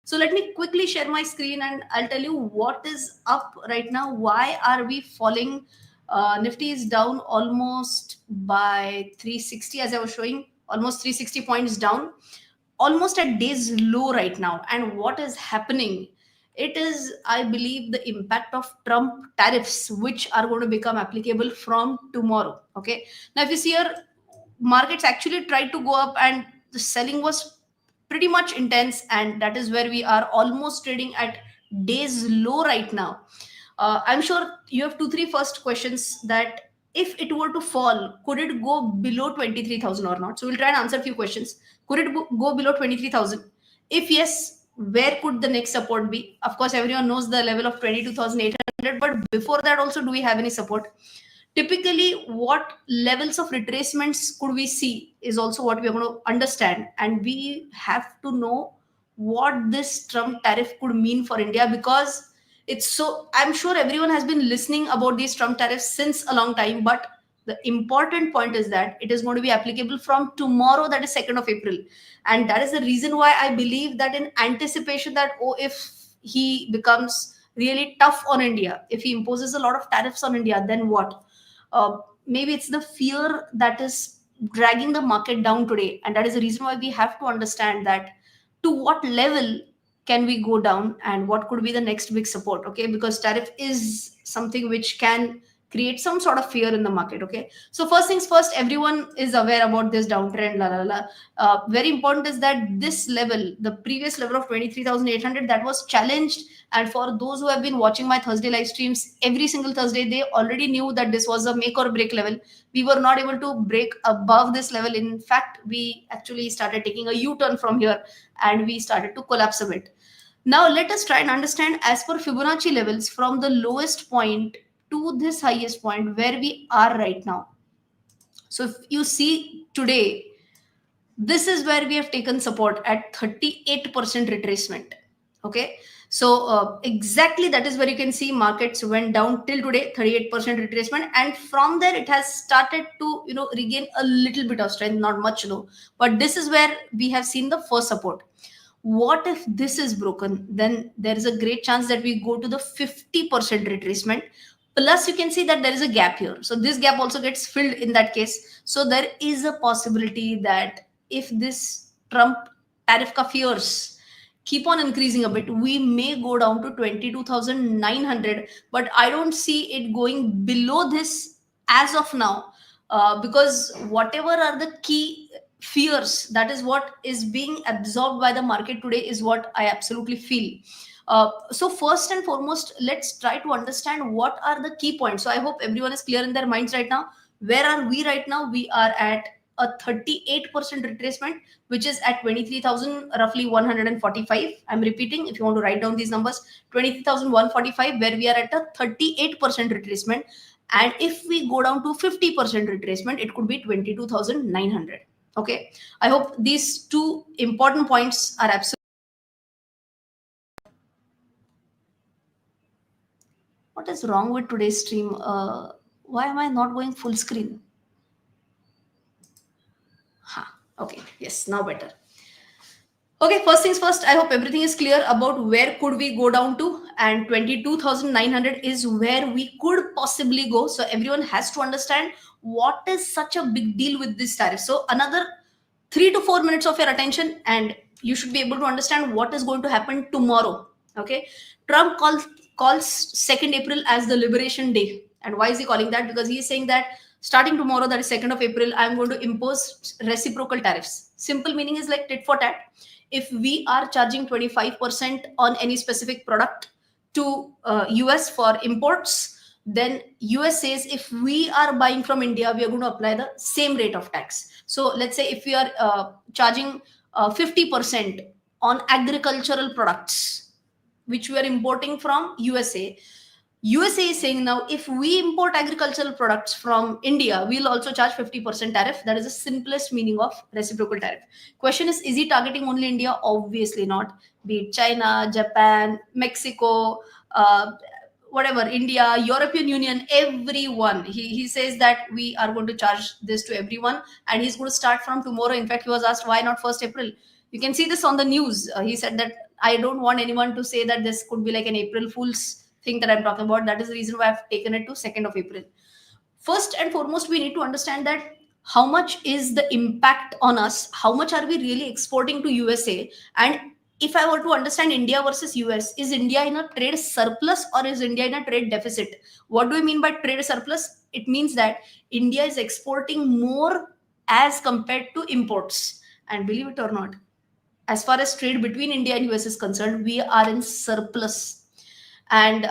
So let me quickly share my screen and I'll tell you what is up right now. Why are we falling? Nifty is down almost by 360, as I was showing, almost 360 points down, almost at day's low right now. And what is happening? It is, I believe, the impact of Trump tariffs, which are going to become applicable from tomorrow. Okay. Now, if you see here, markets actually tried to go up and the selling was pretty much intense, and that is where we are almost trading at days low right now. I'm sure you have two, three first questions that if it were to fall, could it go below 23,000 or not? So we'll try and answer a few questions. Could it go below 23,000? If yes, where could the next support be? Of course, everyone knows the level of 22,800, but before that, also, do we have any support? Typically, what levels of retracements could we see is also what we are going to understand, and we have to know what this Trump tariff could mean for India, because it's so, I'm sure everyone has been listening about these Trump tariffs since a long time, but the important point is that it is going to be applicable from tomorrow, that is 2nd of April. And that is the reason why I believe that, in anticipation that, oh, if he becomes really tough on India, if he imposes a lot of tariffs on India, then what? Maybe it's the fear that is dragging the market down today, and that is the reason why we have to understand that to what level can we go down and what could be the next big support. Okay, because tariff is something which can create some sort of fear in the market. Okay, so first things first, everyone is aware about this downtrend, la la la. Very important is that this level, the previous level of 23,800, that was challenged. And for those who have been watching my Thursday live streams every single Thursday, they already knew that this was a make or break level. We were not able to break above this level. In fact, we actually started taking a U-turn from here and we started to collapse a bit. Now let us try and understand, as per Fibonacci levels, from the lowest point to this highest point, where we are right now. So if you see today, this is where we have taken support at 38% retracement. Okay, so exactly that is where you can see markets went down till today, 38% retracement, and from there it has started to regain a little bit of strength, not much though, but this is where we have seen the first support. What if this is broken? Then there is a great chance that we go to the 50% retracement. Plus, you can see that there is a gap here. So this gap also gets filled in that case. So there is a possibility that if this Trump tariff ka fears keep on increasing a bit, we may go down to 22,900. But I don't see it going below this as of now, because whatever are the key fears, that is what is being absorbed by the market today, is what I absolutely feel. So first and foremost, let's try to understand what are the key points. So I hope everyone is clear in their minds right now. Where are we right now? We are at a 38% retracement, which is at 23,000 roughly 145. I'm repeating, if you want to write down these numbers, 23,145, where we are at a 38% retracement. And if we go down to 50% retracement, it could be 22,900. Okay, I hope these two important points are absolutely. What is wrong with today's stream? Why am I not going full screen? Okay, yes, now better. Okay, first things first, I hope everything is clear about where could we go down to, and 22,900 is where we could possibly go. So everyone has to understand what is such a big deal with this tariff. So another 3 to 4 minutes of your attention and you should be able to understand what is going to happen tomorrow. Okay, Trump calls 2nd April as the Liberation Day. And why is he calling that? Because he is saying that starting tomorrow, that is 2nd of April, I'm going to impose reciprocal tariffs. Simple meaning is like tit for tat. If we are charging 25% on any specific product to US for imports, then US says if we are buying from India, we are going to apply the same rate of tax. So let's say if we are charging 50% on agricultural products, which we are importing from USA, USA is saying now if we import agricultural products from India, we'll also charge 50% tariff. That is the simplest meaning of reciprocal tariff. Question is he targeting only India? Obviously not. Be it China, Japan, Mexico, whatever, India, European Union, everyone. He says that we are going to charge this to everyone and he's going to start from tomorrow. In fact, he was asked why not 1st April. You can see this on the news. He said that I don't want anyone to say that this could be like an April Fool's thing that I'm talking about. That is the reason why I've taken it to 2nd of April. First and foremost, we need to understand that how much is the impact on us, how much are we really exporting to USA, and if I were to understand India versus US, is India in a trade surplus or is India in a trade deficit? What do I mean by trade surplus? It means that India is exporting more as compared to imports. And believe it or not, as far as trade between India and US is concerned, we are in surplus. And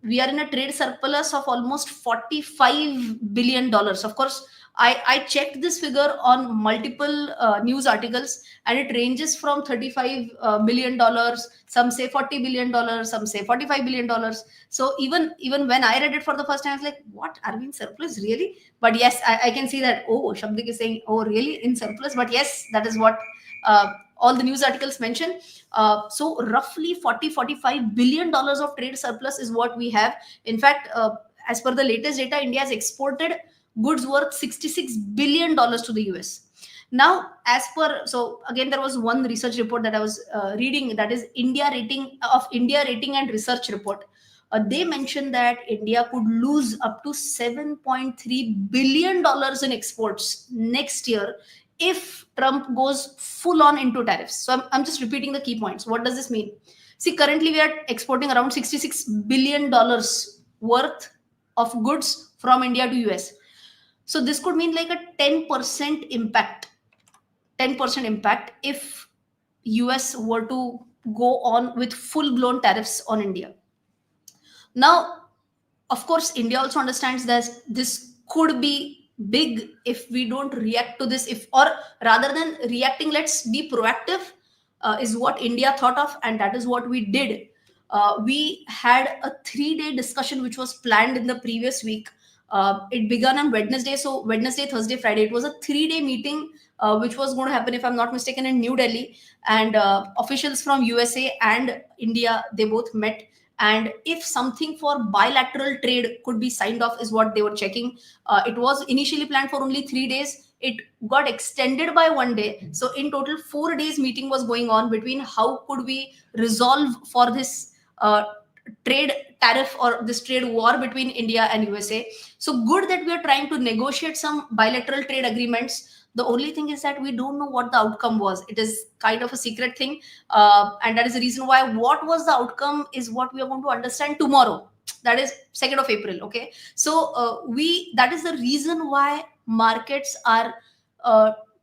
we are in a trade surplus of almost $45 billion. Of course, I checked this figure on multiple news articles, and it ranges from $35 billion. Some say $40 billion, some say $45 billion. So even when I read it for the first time, I was like, what, are we in surplus really? But yes, I can see that, oh, Shabdik is saying, oh really, in surplus. But yes, that is what all the news articles mention. So roughly 45 billion dollars of trade surplus is what we have. In fact, as per the latest data, India has exported goods worth $66 billion to the US. Now, as per, so again, there was one research report that I was reading, that is India Rating and Research Report. They mentioned that India could lose up to $7.3 billion in exports next year if Trump goes full on into tariffs. So I'm just repeating the key points. What does this mean? See, currently we are exporting around $66 billion worth of goods from India to US. So this could mean like a 10% impact. 10% impact if US were to go on with full blown tariffs on India. Now, of course, India also understands that this could be big if we don't react to this. If, or rather than reacting, let's be proactive, is what India thought of, and that is what we did. We had a 3-day discussion which was planned in the previous week. It began on Wednesday, so Wednesday, Thursday, Friday. It was a 3-day meeting which was going to happen, if I'm not mistaken, in New Delhi, and officials from USA and India, they both met, and if something for bilateral trade could be signed off is what they were checking. It was initially planned for only 3 days. It got extended by 1 day, so in total 4 days meeting was going on between how could we resolve for this trade tariff or this trade war between India and USA. So good that we are trying to negotiate some bilateral trade agreements. The only thing is that we don't know what the outcome was. It is kind of a secret thing, and that is the reason why what was the outcome is what we are going to understand tomorrow. That is 2nd of April. Okay, so we that is the reason why markets are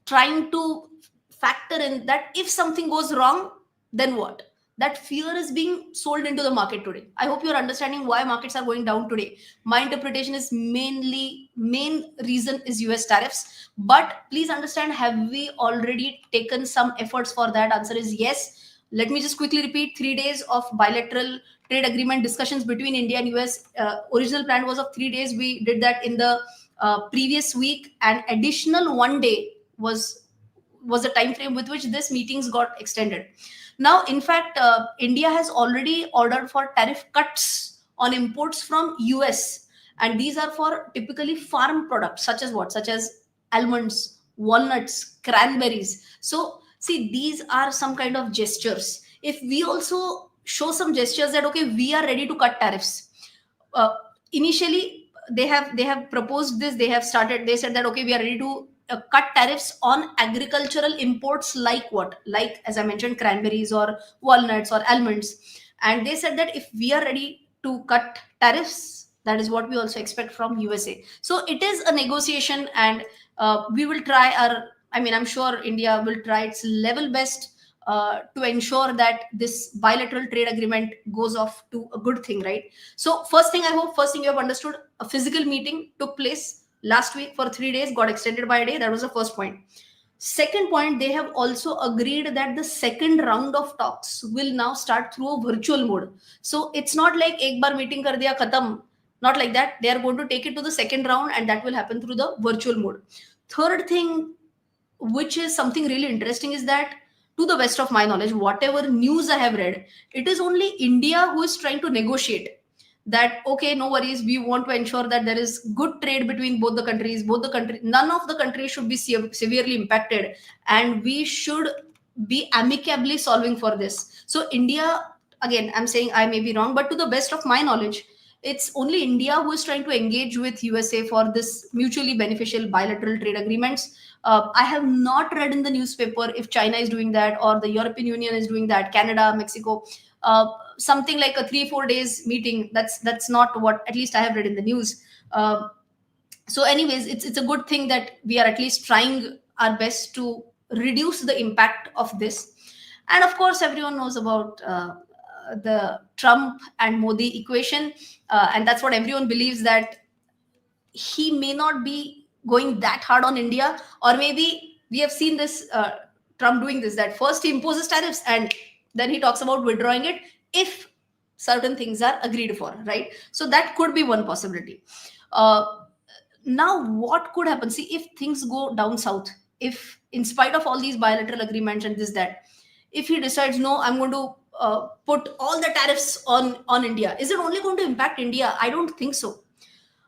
trying to factor in that if something goes wrong, then what? That fear is being sold into the market today. I hope you're understanding why markets are going down today. My interpretation is main reason is US tariffs. But please understand, have we already taken some efforts for that? Answer is yes. Let me just quickly repeat: 3 days of bilateral trade agreement discussions between India and US. Original plan was of 3 days. We did that in the previous week, and additional 1 day was the time frame with which this meetings got extended. Now, in fact, India has already ordered for tariff cuts on imports from US, and these are for typically farm products such as what? Such as almonds, walnuts, cranberries. So, see, these are some kind of gestures. If we also show some gestures that okay, we are ready to cut tariffs. Uh, Initially, they have proposed this. They have started. They said that okay, we are ready to cut tariffs on agricultural imports, like what? Like, as I mentioned, cranberries or walnuts or almonds. And they said that if we are ready to cut tariffs, that is what we also expect from USA. So it is a negotiation, and we will try our, I mean, I'm sure India will try its level best to ensure that this bilateral trade agreement goes off to a good thing, right? So first thing you have understood, a physical meeting took place last week for 3 days, got extended by a day. That was the first point. Second point, they have also agreed that the second round of talks will now start through a virtual mode. So it's not like ek bar meeting kar diya khatam. Not like that. They are going to take it to the second round, and that will happen through the virtual mode. Third thing, which is something really interesting, is that to the best of my knowledge, whatever news I have read, it is only India who is trying to negotiate that okay, no worries, we want to ensure that there is good trade between both the country, none of the countries should be severely impacted, and we should be amicably solving for this. So India, again, I'm saying I may be wrong, but to the best of my knowledge, it's only India who is trying to engage with USA for this mutually beneficial bilateral trade agreements. I have not read in the newspaper if China is doing that or the European Union is doing that, Canada, Mexico. Uh, Something like a 3 4 days meeting. That's not what at least I have read in the news. So anyways, it's a good thing that we are at least trying our best to reduce the impact of this. And of course everyone knows about the Trump and Modi equation, and that's what everyone believes, that he may not be going that hard on India, or maybe we have seen this Trump doing this, that first he imposes tariffs and then he talks about withdrawing it if certain things are agreed for, right? So that could be one possibility. uh, Now what could happen, see, if things go down south, if in spite of all these bilateral agreements and this that, if he decides, no, I'm going to put all the tariffs on India, is it only going to impact India? I don't think so.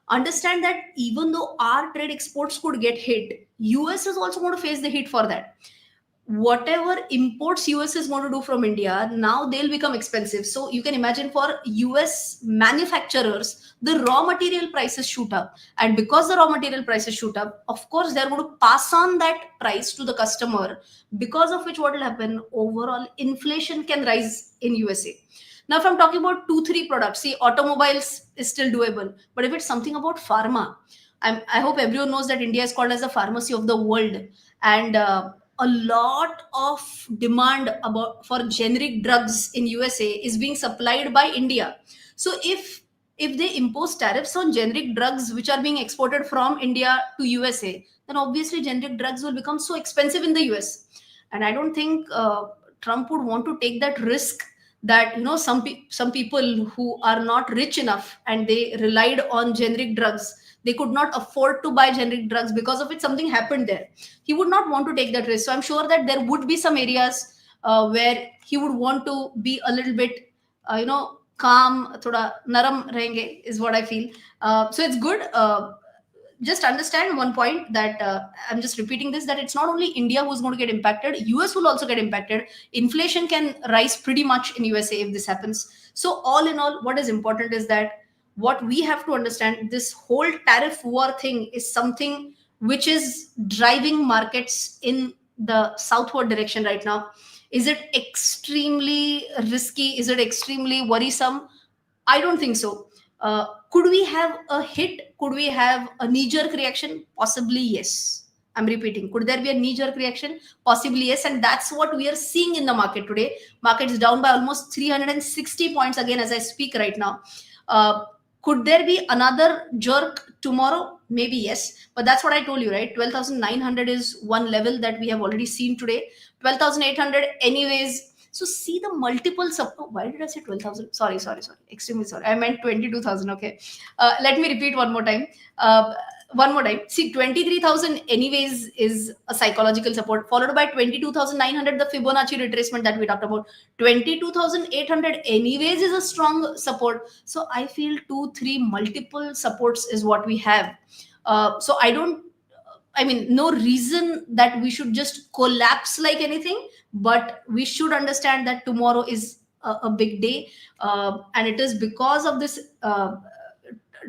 Understand that even though our trade exports could get hit, US is also going to face the heat for that. Whatever imports US is going to do from India, now they'll become expensive. So you can imagine, for US manufacturers, the raw material prices shoot up. And because the raw material prices shoot up, of course, they're going to pass on that price to the customer, because of which what will happen, overall inflation can rise in USA. Now, if I'm talking about 2 3 products, see, automobiles is still doable. But if it's something about pharma, I hope everyone knows that India is called as the pharmacy of the world. And a lot of demand about for generic drugs in USA is being supplied by India. So if they impose tariffs on generic drugs which are being exported from India to USA, then obviously generic drugs will become so expensive in the US. And I don't think Trump would want to take that risk, that some people who are not rich enough and they relied on generic drugs, they could not afford to buy generic drugs, because of it something happened there. He would not want to take that risk. So I'm sure that there would be some areas where he would want to be a little bit calm, thoda naram rahenge, is what I feel. So it's good. Just understand one point, that I'm just repeating this, that it's not only India who's going to get impacted, US will also get impacted. Inflation can rise pretty much in USA if this happens. So all in all, what is important is that what we have to understand, this whole tariff war thing is something which is driving markets in the southward direction right now. Is it extremely risky? Is it extremely worrisome? I don't think so. Could we have a hit? Could we have a knee jerk reaction? Possibly yes. I'm repeating. Could there be a knee jerk reaction? Possibly yes. And that's what we are seeing in the market today. Market is down by almost 360 points again as I speak right now. Uh, could there be another jerk tomorrow? Maybe yes. But that's what I told you, right? 12,900 is one level that we have already seen today. 12,800, anyways. So see the multiple why did I say 12,000? Sorry. Extremely sorry. I meant 22,000. Okay. Let me repeat one more time. Uh, One more time. See, 23,000 anyways is a psychological support, followed by 22,900, the Fibonacci retracement that we talked about. 22,800 anyways is a strong support. So I feel 2 3 multiple supports is what we have. So I mean, no reason that we should just collapse like anything, but we should understand that tomorrow is a big day, and it is because of this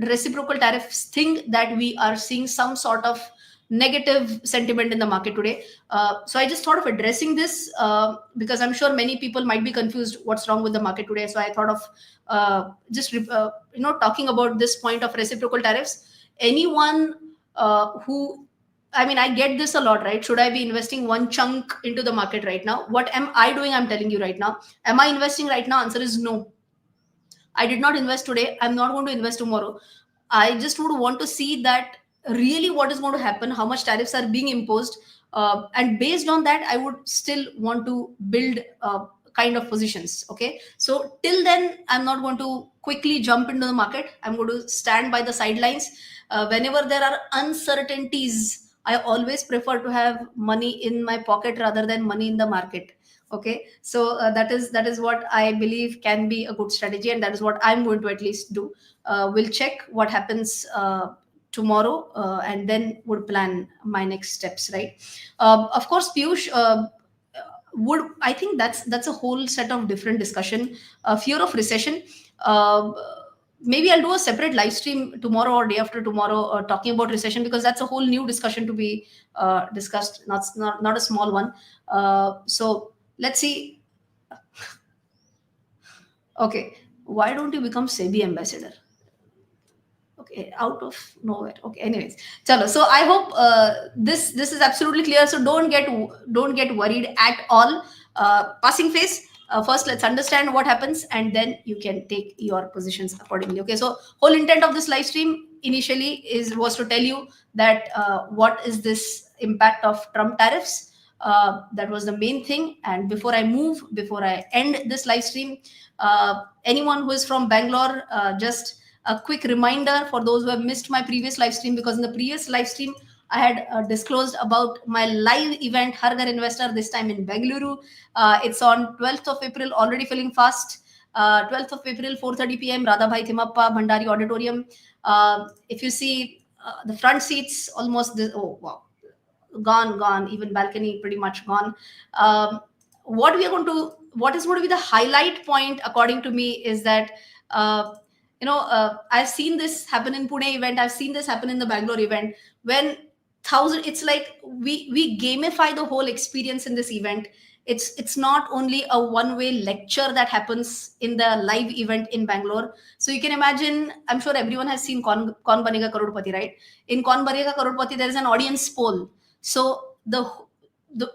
reciprocal tariffs thing that we are seeing some sort of negative sentiment in the market today. So I just thought of addressing this, because I'm sure many people might be confused what's wrong with the market today. So I thought of talking about this point of reciprocal tariffs. Anyone who I mean, I get this a lot, right? Should I be investing one chunk into the market right now? What am I doing? I'm telling you right now. Am I investing right now? Answer is no. I did not invest today. I'm not going to invest tomorrow. I just would want to see that really what is going to happen, how much tariffs are being imposed. And based on that, I would still want to build kind of positions. Okay. So till then, I'm not going to quickly jump into the market. I'm going to stand by the sidelines. Whenever there are uncertainties, I always prefer to have money in my pocket rather than money in the market. Okay, so that is what I believe can be a good strategy, and that is what I'm going to at least do. We'll check what happens tomorrow, and then would plan my next steps, right? Of course, Piyush, would I think that's a whole set of different discussion. Fear of recession. Uh, Maybe I'll do a separate live stream tomorrow or day after tomorrow, talking about recession, because that's a whole new discussion to be discussed. Not a small one. So let's see. Okay, why don't you become SEBI ambassador? Okay, out of nowhere. Okay, anyways, chalo. So I hope this is absolutely clear. So don't get worried at all. Passing phase. First, let's understand what happens, and then you can take your positions accordingly. Okay. So whole intent of this live stream initially was to tell you that what is this impact of Trump tariffs. That was the main thing. And before I end this live stream, anyone who is from Bangalore, just a quick reminder for those who have missed my previous live stream, because in the previous live stream I had disclosed about my live event Har Ghar Investor, this time in Bengaluru. It's on 12th of April, already filling fast. 12th of April, 4:30 p.m. Radhabhai Thimappa, Bhandari Auditorium. If you see the front seats, almost oh wow, gone. Even balcony pretty much gone. What is going to be the highlight point, according to me, is that uh, I've seen this happen in Pune event. I've seen this happen in the Bangalore event. When thousand, it's like we gamify the whole experience in this event. It's not only a one-way lecture that happens in the live event in Bangalore. So you can imagine, I'm sure everyone has seen Kaun Banega Karodpati, right? In Kaun Banega Karodpati, there is an audience poll. So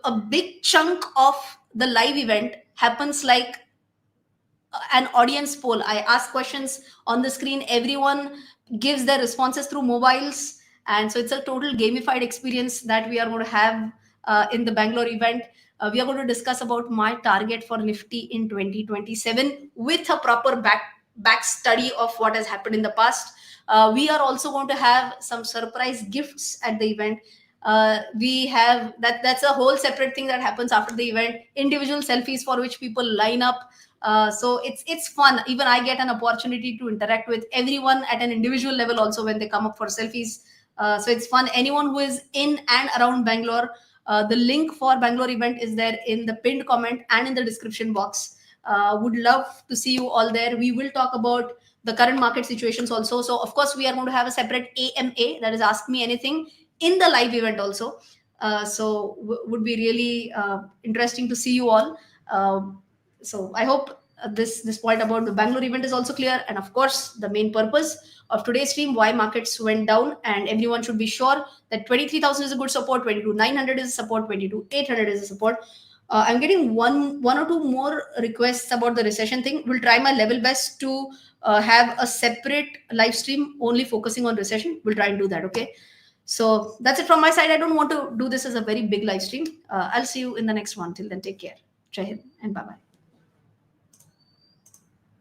a big chunk of the live event happens like an audience poll. I ask questions on the screen. Everyone gives their responses through mobiles. And so it's a total gamified experience that we are going to have in the Bangalore event. We are going to discuss about my target for Nifty in 2027 with a proper back study of what has happened in the past. We are also going to have some surprise gifts at the event. We have that's a whole separate thing that happens after the event. Individual selfies for which people line up. So it's fun. Even I get an opportunity to interact with everyone at an individual level also when they come up for selfies. So it's fun. Anyone who is in and around Bangalore, the link for Bangalore event is there in the pinned comment and in the description box. Would love to see you all there. We will talk about the current market situations also. So of course we are going to have a separate AMA, that is Ask Me Anything, in the live event also. Would be really interesting to see you all. So I hope this point about the Bangalore event is also clear. And of course, the main purpose of today's stream, why markets went down, and everyone should be sure that 23,000 is a good support, 22,900 is a support, 22,800 is a support. I'm getting one or two more requests about the recession thing. We'll try my level best to have a separate live stream only focusing on recession. We'll try and do that. Okay. So that's it from my side. I don't want to do this as a very big live stream. I'll see you in the next one. Till then, take care. Jai Hind and bye bye.